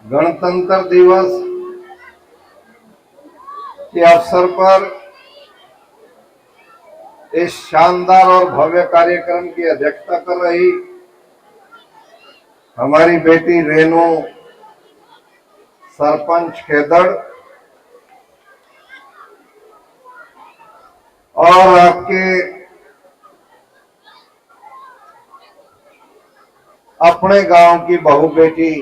गणतंत्र दिवस के अवसर पर इस शानदार और भव्य कार्यक्रम की अध्यक्षता कर रही हमारी बेटी रेनू सरपंच खेदड़ और आपके अपने गांव की बहू बेटी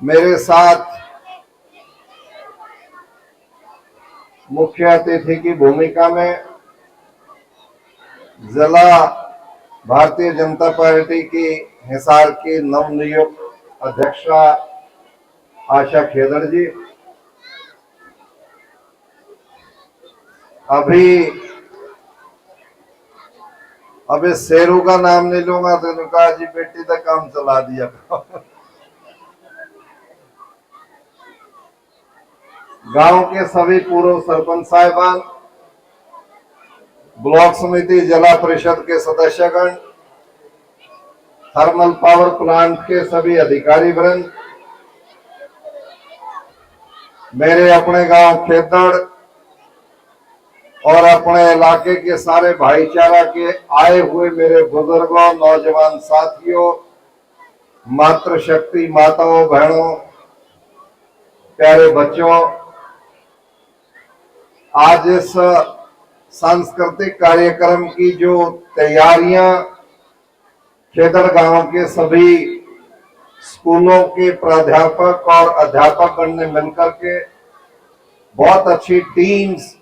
मेरे साथ मुख्य अतिथि की भूमिका में जिला भारतीय जनता पार्टी की हिसार की नवनियुक्त अध्यक्षा आशा खेदड़ जी, अभी शेरू का नाम नहीं लूंगा तो कहा जी बेटी तक काम चला दिया। गांव के सभी पूर्व सरपंच साहिबान, ब्लॉक समिति जिला परिषद के सदस्यगण, थर्मल पावर प्लांट के सभी अधिकारी वृंद, मेरे अपने गांव खेदड़ और अपने इलाके के सारे भाईचारा के आए हुए मेरे बुजुर्गों, नौजवान साथियों, मातृशक्ति माताओं, बहनों, प्यारे बच्चों, आज इस सांस्कृतिक कार्यक्रम की जो तैयारियां खेदड़ गांव के सभी स्कूलों के प्राध्यापक और अध्यापकगण ने मिलकर के बहुत अच्छी टीम्स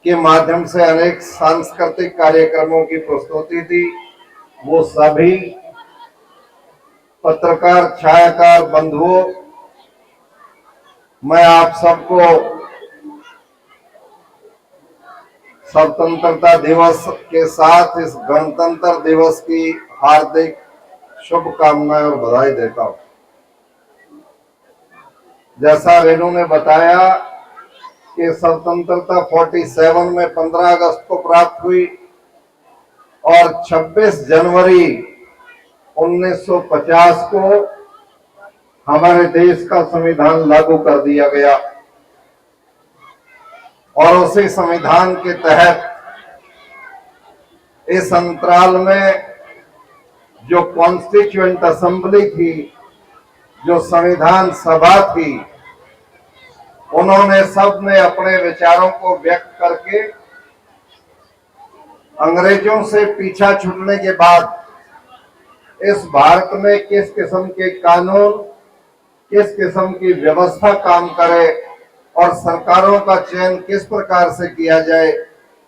के माध्यम से अनेक सांस्कृतिक कार्यक्रमों की प्रस्तुति दी, वो सभी पत्रकार, छायाकार बंधुओं, मैं आप सबको स्वतंत्रता दिवस के साथ इस गणतंत्र दिवस की हार्दिक शुभकामनाएं और बधाई देता हूं। जैसा रेनू ने बताया कि स्वतंत्रता 47 में 15 अगस्त को प्राप्त हुई और 26 जनवरी 1950 को हमारे देश का संविधान लागू कर दिया गया और उसी संविधान के तहत इस अंतराल में जो कॉन्स्टिट्यूएंट असेंबली थी, जो संविधान सभा थी, उन्होंने सबने अपने विचारों को व्यक्त करके अंग्रेजों से पीछा छूटने के बाद इस भारत में किस किस्म के कानून, किस किस्म की व्यवस्था काम करे और सरकारों का चयन किस प्रकार से किया जाए,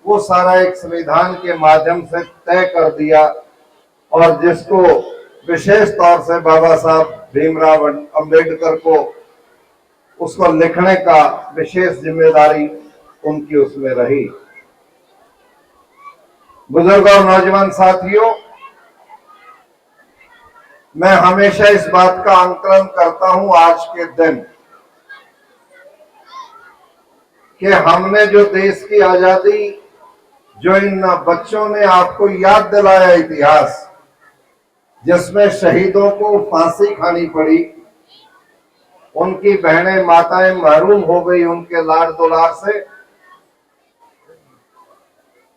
वो सारा एक संविधान के माध्यम से तय कर दिया और जिसको विशेष तौर से बाबा साहब भीमराव अंबेडकर को उसको लिखने का विशेष जिम्मेदारी उनकी उसमें रही। बुजुर्ग और नौजवान साथियों, मैं हमेशा इस बात का आंकलन करता हूं आज के दिन कि हमने जो देश की आजादी, जो इन बच्चों ने आपको याद दिलाया इतिहास, जिसमें शहीदों को फांसी खानी पड़ी, उनकी बहनें माताएं महरूम हो गई उनके लाड दुलार से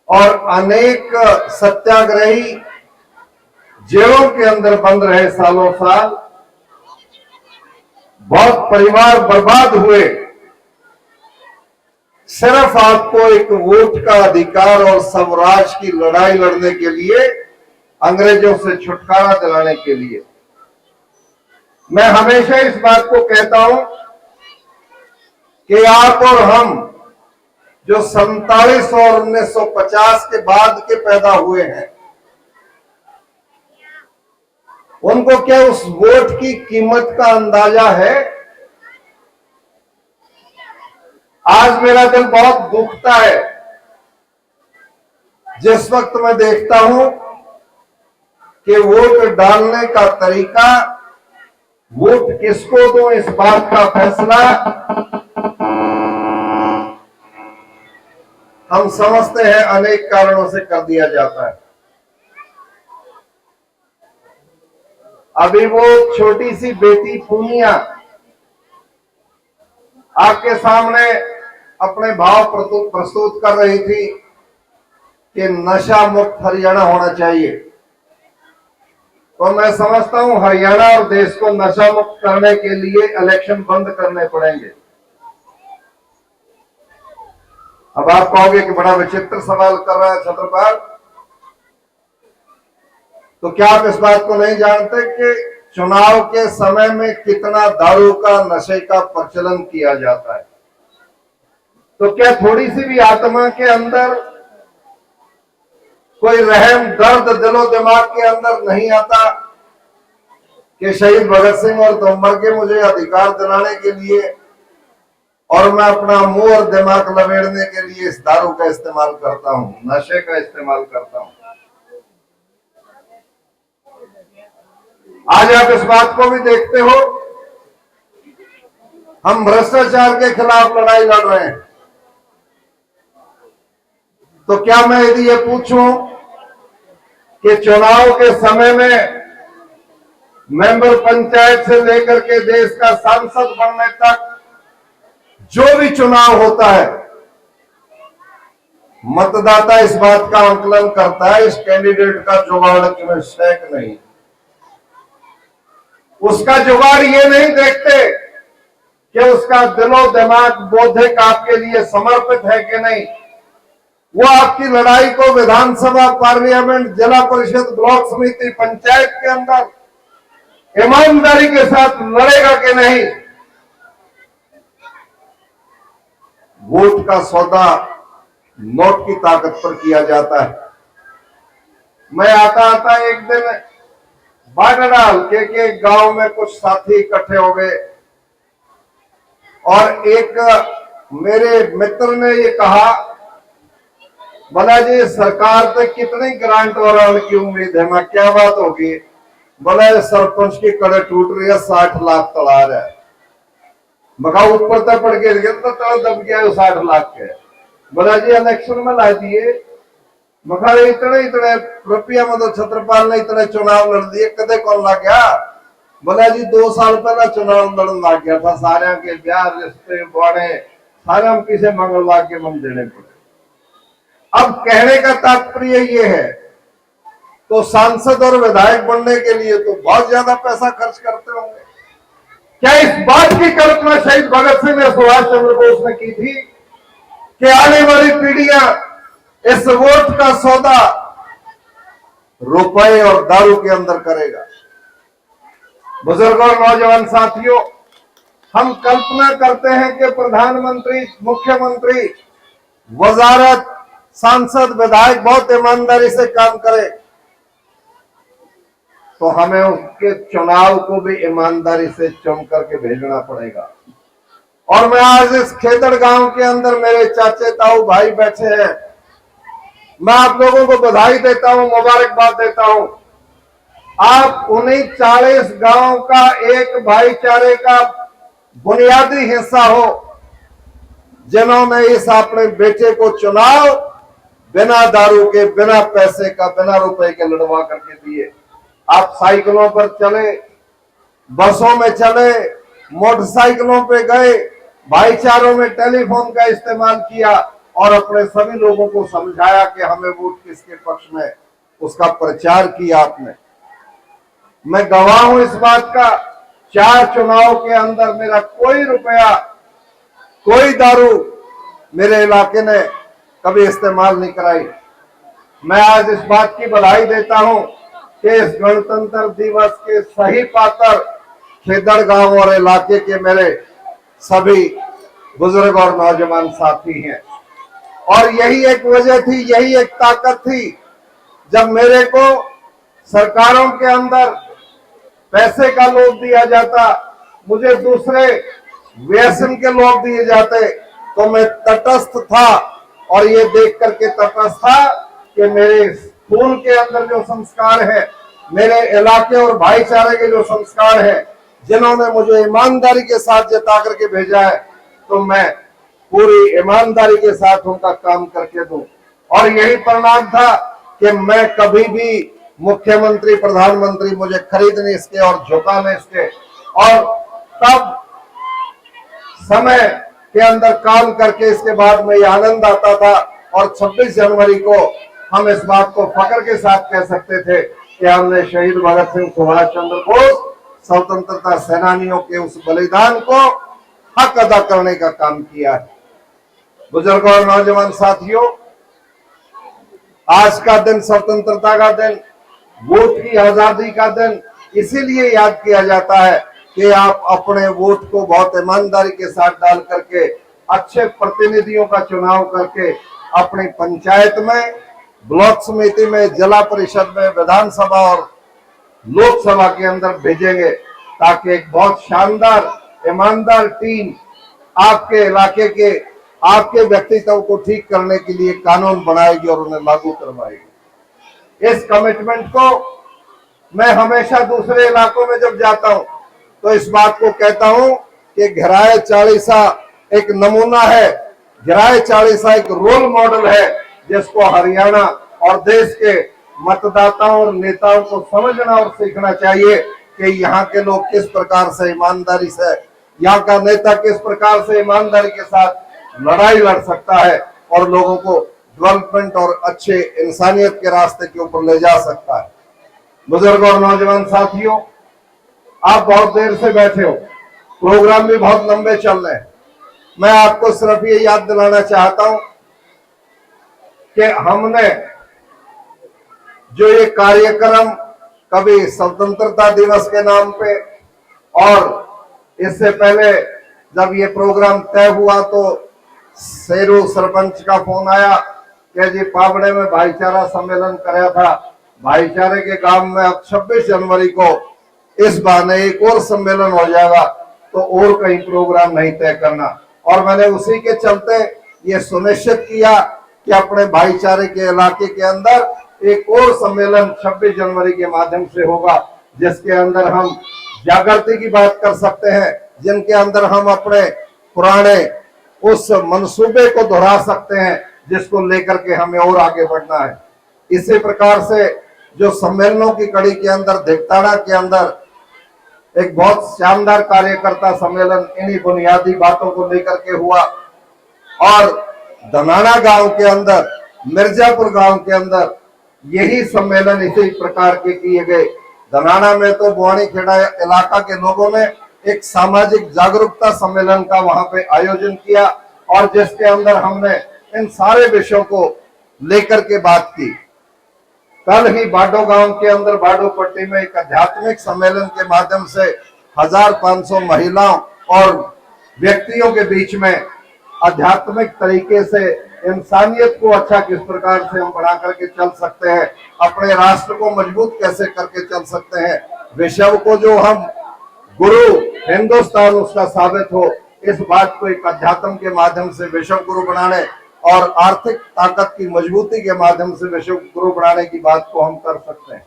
और अनेक सत्याग्रही जेलों के अंदर बंद रहे सालों साल, बहुत परिवार बर्बाद हुए, सिर्फ आपको एक वोट का अधिकार और स्वराज की लड़ाई लड़ने के लिए, अंग्रेजों से छुटकारा दिलाने के लिए। मैं हमेशा इस बात को कहता हूं कि आप और हम जो 47 और 1950 के बाद के पैदा हुए हैं, उनको क्या उस वोट की कीमत का अंदाजा है? आज मेरा दिल बहुत दुखता है जिस वक्त मैं देखता हूं कि वोट डालने का तरीका, वोट किसको दो इस बात का फैसला हम समझते हैं अनेक कारणों से कर दिया जाता है। अभी वो छोटी सी बेटी पूनिया आपके सामने अपने भाव प्रस्तुत कर रही थी कि नशा मुक्त हरियाणा होना चाहिए। तो मैं समझता हूं हरियाणा और देश को नशा मुक्त करने के लिए इलेक्शन बंद करने पड़ेंगे। अब आप कहोगे कि बड़ा विचित्र सवाल कर रहा है छत्रपाल, तो क्या आप इस बात को नहीं जानते कि चुनाव के समय में कितना दारू का नशे का प्रचलन किया जाता है? तो क्या थोड़ी सी भी आत्मा के अंदर कोई रहम दर्द दिलो दिमाग के अंदर नहीं आता कि शहीद भगत सिंह और तोमर के मुझे अधिकार दिलाने के लिए और मैं अपना मुंह और दिमाग लपेटने के लिए इस दारू का इस्तेमाल करता हूं, नशे का इस्तेमाल करता हूं। आज आप इस बात को भी देखते हो, हम भ्रष्टाचार के खिलाफ लड़ाई लड़ रहे हैं। तो क्या मैं यदि ये पूछूं कि चुनाव के समय में मेंबर पंचायत से लेकर के देश का सांसद बनने तक जो भी चुनाव होता है, मतदाता इस बात का आंकलन करता है इस कैंडिडेट का जुगाड़ कि मैं शेख नहीं, उसका जुगाड़ ये नहीं देखते कि उसका दिलो दिमाग बौद्धिक आपके लिए समर्पित है कि नहीं। वो आपकी लड़ाई को विधानसभा, पार्लियामेंट, जिला परिषद, ब्लॉक समिति, पंचायत के अंदर ईमानदारी के साथ लड़ेगा कि नहीं। वोट का सौदा नोट की ताकत पर किया जाता है। मैं आता एक दिन बागडाल के गांव में कुछ साथी इकट्ठे हो गए और एक मेरे मित्र ने ये कहा, बोला जी सरकार से कितनी ग्रांट और की उम्मीद है? मैं क्या बात होगी? बोला सरपंच की कड़े टूट रही है, 60 लाख तड़ा रहा है। मका ऊपर तक पड़ के तो दब गया 60 लाख के। बोला जी इलेक्शन में ला दिए। मका इतने रुपया में तो छत्रपाल ने इतने चुनाव लड़ दिए, कदे कौन ला गया? बोला जी 2 साल पहले चुनाव लड़न लग गया था, सारे के ब्याह रिश्ते बड़े सारे हम किसे मंगलवा के मन देने पड़े। अब कहने का तात्पर्य ये है, तो सांसद और विधायक बनने के लिए तो बहुत ज्यादा पैसा खर्च करते होंगे। क्या इस बात की कल्पना शहीद भगत सिंह ने, सुभाष चंद्र बोस ने की थी कि आने वाली पीढ़ियां इस वोट का सौदा रुपए और दारू के अंदर करेगा? बुजुर्ग और नौजवान साथियों, हम कल्पना करते हैं कि प्रधानमंत्री, मुख्यमंत्री, वजारत, सांसद, विधायक बहुत ईमानदारी से काम करे, तो हमें उसके चुनाव को भी ईमानदारी से चुन करके भेजना पड़ेगा। और मैं आज इस खेतड़ गांव के अंदर मेरे चाचे ताऊ भाई बैठे हैं, मैं आप लोगों को बधाई देता हूं, मुबारकबाद देता हूं। आप उन्हीं 40 गांव का एक भाईचारे का बुनियादी हिस्सा हो जिन्होंने इस अपने बेटे को चुनाव बिना दारू के, बिना पैसे का, बिना रुपए के लड़वा करके दिए। आप साइकिलों पर चले, बसों में चले, मोटरसाइकिलों पे गए, भाईचारों में टेलीफोन का इस्तेमाल किया और अपने सभी लोगों को समझाया कि हमें वोट किसके पक्ष में, उसका प्रचार किया आपने। मैं गवाह हूं इस बात का, 4 चुनाव के अंदर मेरा कोई रुपया, कोई दारू मेरे इलाके ने कभी इस्तेमाल नहीं कराई। मैं आज इस बात की बधाई देता हूं कि इस गणतंत्र दिवस के सही पात्र खेतड़ गांव और इलाके के मेरे सभी बुजुर्ग और नौजवान साथी हैं। और यही एक वजह थी, यही एक ताकत थी, जब मेरे को सरकारों के अंदर पैसे का लोभ दिया जाता, मुझे दूसरे व्यसन के लोभ दिए जाते, तो मैं तटस्थ था और ये देख करके तटस्थ था कि मेरे खून के अंदर जो संस्कार है, मेरे इलाके और भाईचारे के जो संस्कार है, जिन्होंने मुझे ईमानदारी के साथ जिता करके भेजा है, तो मैं पूरी ईमानदारी के साथ उनका काम करके दूं। और यही परिणाम था कि मैं कभी भी मुख्यमंत्री प्रधानमंत्री मुझे खरीदने इसके और झुकाने इसके, और तब समय के अंदर काम करके इसके बाद में ये आनंद आता था। और 26 जनवरी को हम इस बात को फख्र के साथ कह सकते थे कि हमने शहीद भगत सिंह, सुभाष चंद्र बोस, स्वतंत्रता सेनानियों के उस बलिदान को हक अदा करने का काम किया है। बुजुर्गों और नौजवान साथियों, आज का दिन स्वतंत्रता का दिन, वोट की आजादी का दिन इसीलिए याद किया जाता है कि आप अपने वोट को बहुत ईमानदारी के साथ डाल करके अच्छे प्रतिनिधियों का चुनाव करके अपनी पंचायत में, ब्लॉक समिति में, जिला परिषद में, विधानसभा और लोकसभा के अंदर भेजेंगे, ताकि एक बहुत शानदार ईमानदार टीम आपके इलाके के, आपके व्यक्तित्व को ठीक करने के लिए कानून बनाएगी और उन्हें लागू करवाएगी। इस कमिटमेंट को मैं हमेशा दूसरे इलाकों में जब जाता हूं तो इस बात को कहता हूं कि घराए चालीसा एक नमूना है, घराए चालीसा एक रोल मॉडल है, जिसको हरियाणा और देश के मतदाताओं और नेताओं को समझना और सीखना चाहिए कि यहाँ के लोग किस प्रकार से ईमानदारी से, यहाँ का नेता किस प्रकार से ईमानदारी के साथ लड़ाई लड़ सकता है और लोगों को डेवलपमेंट और अच्छे इंसानियत के रास्ते के ऊपर ले जा सकता है। बुजुर्ग और नौजवान साथियों, आप बहुत देर से बैठे हो, प्रोग्राम भी बहुत लंबे चल रहे हैं। मैं आपको सिर्फ ये याद दिलाना चाहता हूं कि हमने जो ये कार्यक्रम कभी स्वतंत्रता दिवस के नाम पे, और इससे पहले जब ये प्रोग्राम तय हुआ तो शेरू सरपंच का फोन आया कि जी पावड़े में भाईचारा सम्मेलन कराया था, भाईचारे के गांव में अब 26 जनवरी को इस बहाने एक और सम्मेलन हो जाएगा, तो और कहीं प्रोग्राम नहीं तय करना। और मैंने उसी के चलते ये सुनिश्चित किया कि अपने भाईचारे के इलाके के अंदर एक और सम्मेलन 26 जनवरी के माध्यम से होगा, जिसके अंदर हम जागृति की बात कर सकते हैं, जिनके अंदर हम अपने पुराने उस मंसूबे को दोहरा सकते हैं जिसको लेकर के हमें और आगे बढ़ना है। इसी प्रकार से जो सम्मेलनों की कड़ी के अंदर धिकताड़ा के अंदर एक बहुत शानदार कार्यकर्ता सम्मेलन इन्हीं बुनियादी बातों को लेकर के हुआ, और धनाना गांव के अंदर, मिर्जापुर गांव के अंदर यही सम्मेलन इसी प्रकार के किए गए। धनाना में तो बुआनी खेड़ा इलाका के लोगों ने एक सामाजिक जागरूकता सम्मेलन का वहां पे आयोजन किया, और जिसके अंदर हमने इन सारे विषयों को लेकर के बात की। कल ही बाडो गांव के अंदर बाडो पट्टी में एक आध्यात्मिक सम्मेलन के माध्यम से 1500 महिलाओं और व्यक्तियों के बीच में आध्यात्मिक तरीके से इंसानियत को अच्छा किस प्रकार से हम बना करके चल सकते हैं, अपने राष्ट्र को मजबूत कैसे करके चल सकते हैं, विश्व को जो हम गुरु हिंदुस्तान उसका साबित हो, इस बात को एक अध्यात्म के माध्यम से विश्व गुरु बनाने और आर्थिक ताकत की मजबूती के माध्यम से विश्व गुरु बनाने की बात को हम कर सकते हैं।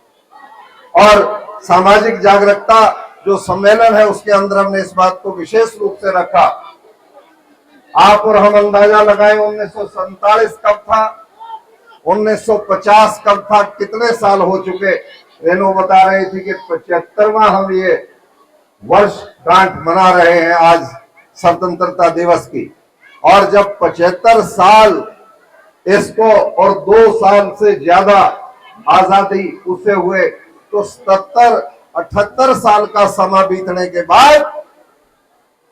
और सामाजिक जागरूकता जो सम्मेलन है उसके अंदर हमने इस बात को विशेष रूप से रखा। आप और हम अंदाजा लगाए 1947 कब था, 1950 कब था, कितने साल हो चुके। रेणु बता रही थी कि 75वां हम ये वर्षगांठ मना रहे हैं आज स्वतंत्रता दिवस की। और जब 75 साल इसको और 2 साल से ज्यादा आजादी उसे हुए, तो 77-78 साल का समा बीतने के बाद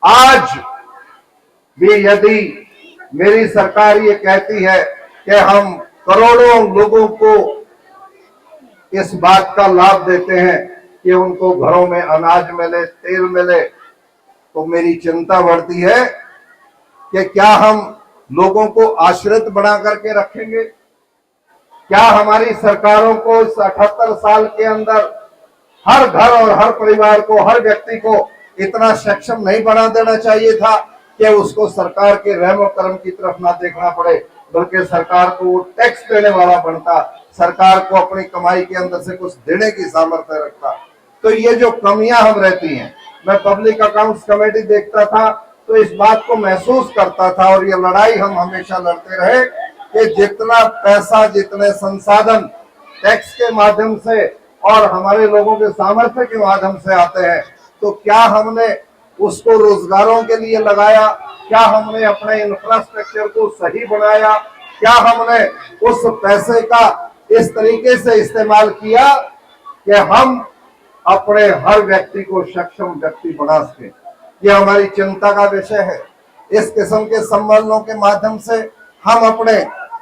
आज भी यदि मेरी सरकार ये कहती है कि हम करोड़ों लोगों को इस बात का लाभ देते हैं कि उनको घरों में अनाज मिले, तेल मिले, तो मेरी चिंता बढ़ती है कि क्या हम लोगों को आश्रित बना करके रखेंगे? क्या हमारी सरकारों को इस 78 साल के अंदर हर घर और हर परिवार को, हर व्यक्ति को इतना सक्षम नहीं बना देना चाहिए था कि उसको सरकार के रहम और करम की तरफ ना देखना पड़े, बल्कि सरकार को टैक्स देने वाला बनता, सरकार को अपनी कमाई के अंदर से कुछ देने की सामर्थ्य रखता। तो ये जो कमियां हम रहती हैं, मैं पब्लिक अकाउंट्स कमेटी देखता था तो इस बात को महसूस करता था, और ये लड़ाई हम हमेशा लड़ते रहे कि जितना पैसा, जितने संसाधन टैक्स के माध्यम से और हमारे लोगों के सामर्थ्य के माध्यम से आते हैं, तो क्या हमने उसको रोजगारों के लिए लगाया? क्या हमने अपने इंफ्रास्ट्रक्चर को सही बनाया? क्या हमने उस पैसे का इस तरीके से इस्तेमाल किया कि हम अपने हर व्यक्ति को सक्षम व्यक्ति बना सके? ये हमारी चिंता का विषय है। इस किस्म के सम्मेलनों के माध्यम से हम अपने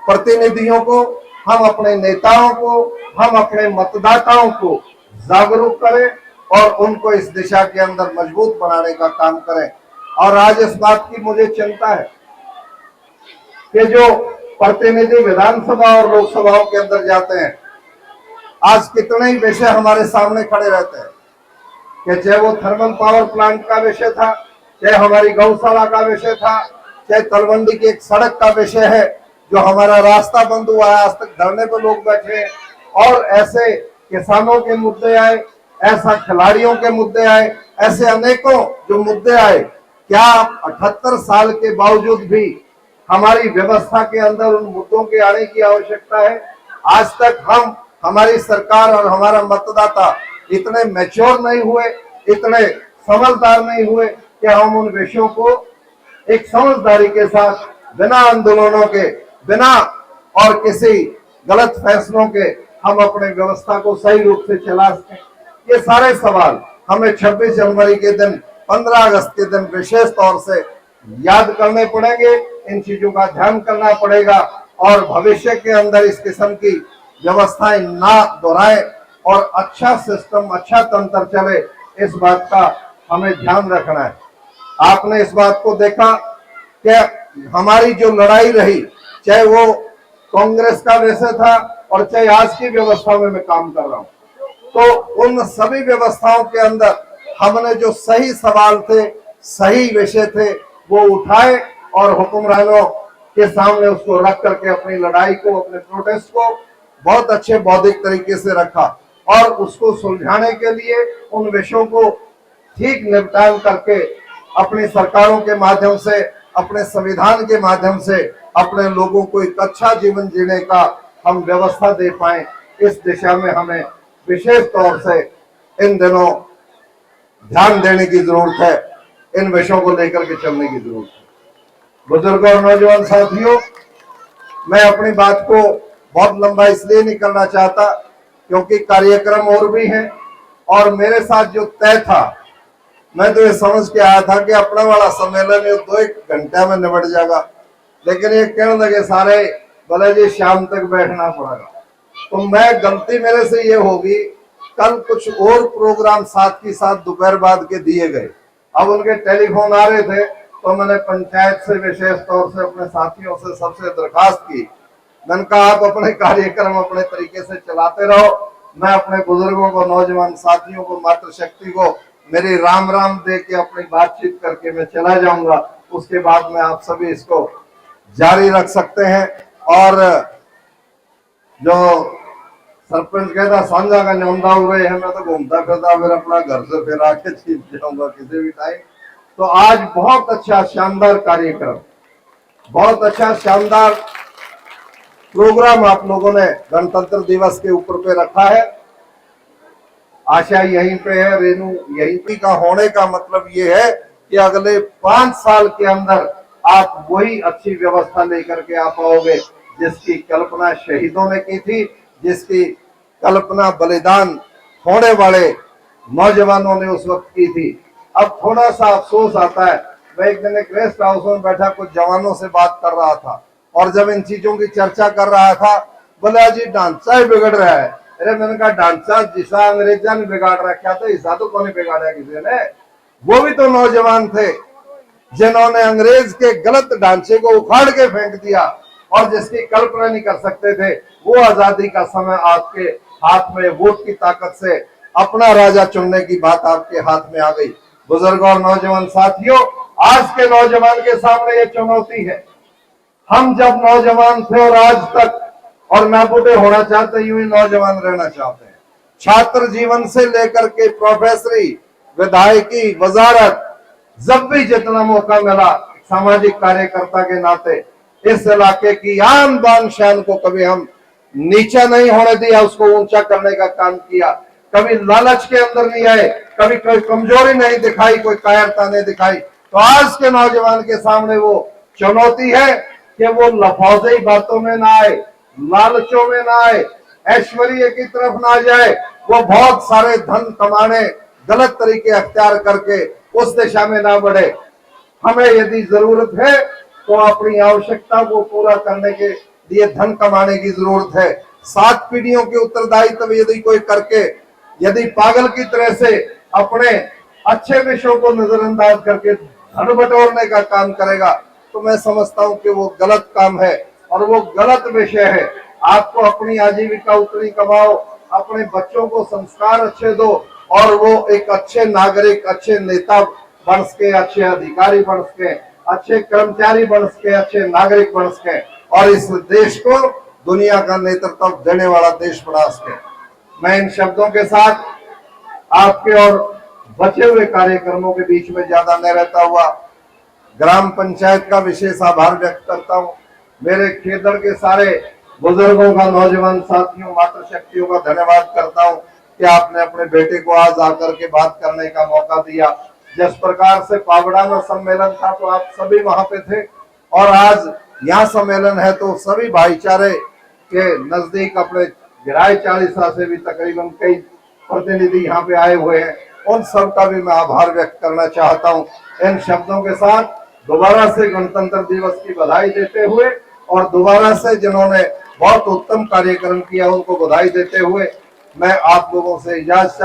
प्रतिनिधियों को, हम अपने नेताओं को, हम अपने मतदाताओं को जागरूक करें और उनको इस दिशा के अंदर मजबूत बनाने का काम करें। और आज इस बात की मुझे चिंता है कि जो प्रतिनिधि विधानसभा और लोकसभाओं के अंदर जाते हैं, आज कितने ही विषय हमारे सामने खड़े रहते हैं कि चाहे वो थर्मल पावर प्लांट का विषय था, चाहे हमारी गौशाला का विषय था, चाहे तलवंडी की एक सड़क का विषय है जो हमारा रास्ता बंद हुआ है, आज तक धरने पर लोग बैठे हैं, और ऐसे किसानों के मुद्दे आए, ऐसा खिलाड़ियों के मुद्दे आए, ऐसे अनेकों जो मुद्दे आए। क्या 78 साल के बावजूद भी हमारी व्यवस्था के अंदर उन मुद्दों के आने की आवश्यकता है? आज तक हम, हमारी सरकार और हमारा मतदाता इतने मैच्योर नहीं हुए, इतने समझदार नहीं हुए कि हम उन विषयों को एक समझदारी के साथ, बिना आंदोलनों के, बिना और किसी गलत फैसलों के, हम अपने व्यवस्था को सही रूप से चला सकें। ये सारे सवाल हमें 26 जनवरी के दिन, 15 अगस्त के दिन विशेष तौर से याद करने पड़ेंगे। इन चीजों का ध्यान करना पड़ेगा और भविष्य के अंदर इस किस्म की व्यवस्थाएं ना दोहराएं और अच्छा सिस्टम, अच्छा तंत्र चले, इस बात का हमें ध्यान रखना है। आपने इस बात को देखा कि हमारी जो लड़ाई रही, चाहे वो कांग्रेस का विषय था और चाहे आज की व्यवस्था में मैं काम कर रहा हूं, तो उन सभी व्यवस्थाओं के अंदर हमने जो सही सवाल थे, सही विषय थे, वो उठाए और हुक्मरानों के सामने उसको रख करके अपनी लड़ाई को, अपने प्रोटेस्ट को बहुत अच्छे बौद्धिक तरीके से रखा और उसको सुलझाने के लिए उन विषयों को ठीक निपटान करके अपनी सरकारों के माध्यम से, अपने संविधान के माध्यम से अपने लोगों को एक अच्छा जीवन जीने का हम व्यवस्था दे पाए, इस दिशा में हमें विशेष तौर से इन दिनों ध्यान देने की जरूरत है, इन विषयों को लेकर के चलने की जरूरत है। बुजुर्गों और नौजवान साथियों, मैं अपनी बात को बहुत लंबा इसलिए नहीं करना चाहता क्योंकि कार्यक्रम और भी हैं और मेरे साथ जो तय था, मैं तो ये समझ के आया था कि अपना वाला सम्मेलन 2-1 घंटे में निबट जाएगा, लेकिन ये कहने लगे सारे, बोले जी शाम तक बैठना पड़ेगा। तो मैं, गलती मेरे से ये होगी, कल कुछ और प्रोग्राम साथ ही साथ दोपहर बाद के दिए गए। अब उनके टेलीफोन आ रहे थे तो मैंने पंचायत से विशेष तौर से अपने साथियों से सबसे दरखास्त की, मैंने कहा आप अपने कार्यक्रम अपने तरीके से चलाते रहो, मैं अपने बुजुर्गों को, नौजवान साथियों को, मातृशक्ति को मेरी राम राम दे के अपनी बातचीत करके मैं चला जाऊंगा। उसके बाद में आप सभी इसको जारी रख सकते हैं। और जो सरपंच कहता सांझा का न्योंदा हुए है, मैं तो घूमता फिरता फिर अपना घर से फिर आके छीप जाऊंगा किसी भी टाइम। तो आज बहुत अच्छा शानदार कार्यक्रम, बहुत अच्छा शानदार प्रोग्राम आप लोगों ने गणतंत्र दिवस के ऊपर पे रखा है। आशा यहीं पे है, रेनू यहीं पे का होने का मतलब ये है कि अगले 5 साल के अंदर आप वही अच्छी व्यवस्था लेकर के आ पाओगे जिसकी कल्पना शहीदों ने की थी, जिसकी कल्पना बलिदान होने वाले नौजवानों ने उस वक्त की थी। अब थोड़ा सा अफसोस आता है, मैं एक दिन एक रेस्ट हाउस में बैठा कुछ जवानों से बात कर रहा था और जब इन चीजों की चर्चा कर रहा था, बोला जी ढांचा ही बिगड़ रहा है। अरे मैंने कहा ढांचा जिसा अंग्रेजा ने बिगाड़ रखा था, ऐसा तो कौन बिगाड़ा किसी ने? वो भी तो नौजवान थे जिन्होंने अंग्रेज के गलत ढांचे को उखाड़ के फेंक दिया और जिसकी कल्पना नहीं कर सकते थे। वो आजादी का समय आपके हाथ में वोट की ताकत से अपना राजा चुनने की बात आपके हाथ में आ गई। बुजुर्गों और नौजवान साथियों, आज के नौजवान के सामने ये चुनौती है। हम जब नौजवान थे और आज तक, और ना बूढ़े होना चाहते, यूं ही नौजवान रहना चाहते हैं। छात्र जीवन से लेकर के प्रोफेसरी, विधायकी, वजारत, जब भी जितना मौका मिला सामाजिक कार्यकर्ता के नाते इस इलाके की आन बान शान को कभी हम नीचा नहीं होने दिया, उसको ऊंचा करने का काम किया। कभी लालच के अंदर नहीं आए, कभी कोई कमजोरी नहीं दिखाई, कोई कायरता नहीं दिखाई। तो आज के नौजवान के सामने वो चुनौती है कि वो लफाजी बातों में ना आए, लालचों में ना आए, ऐश्वर्य की तरफ ना जाए, वो बहुत सारे धन कमाने गलत तरीके अख्तियार करके उस दिशा में ना बढ़े। हमें यदि जरूरत है तो अपनी आवश्यकता को पूरा करने के लिए धन कमाने की जरूरत है। 7 पीढ़ियों के उत्तरदायित्व यदि कोई करके, यदि पागल की तरह से अपने अच्छे विषयों को नजरअंदाज करके धन बटोरने का काम करेगा, तो मैं समझता हूं कि वो गलत काम है और वो गलत विषय है। आपको अपनी आजीविका उतनी कमाओ, अपने बच्चों को संस्कार अच्छे दो और वो एक अच्छे नागरिक, अच्छे नेता बन सके, अच्छे अधिकारी बन सके, अच्छे कर्मचारी बन सके, अच्छे नागरिक बन सके और इस देश को दुनिया का नेतृत्व देने वाला देश बना सके। मैं इन शब्दों के साथ आपके और बचे हुए कार्यक्रमों के बीच में ज्यादा नहीं रहता हुआ ग्राम पंचायत का विशेष आभार व्यक्त करता हूं। मेरे खेदड़ के सारे बुजुर्गों का, नौजवान साथियों, मातृशक्तियों का धन्यवाद करता हूं कि आपने अपने बेटे को आज आकर के बात करने का मौका दिया। जिस प्रकार से पावड़ा में सम्मेलन था तो आप सभी वहां पे थे और आज यहाँ सम्मेलन है तो सभी भाईचारे के नजदीक अपने गिराए चालीसा से भी तकरीबन कई प्रतिनिधि यहाँ पे आए हुए हैं। उन सब का भी मैं आभार व्यक्त करना चाहता हूँ। इन शब्दों के साथ दोबारा से गणतंत्र दिवस की बधाई देते हुए और दोबारा से जिन्होंने बहुत उत्तम कार्यक्रम किया उनको बधाई देते हुए मैं आप लोगों से इजाजत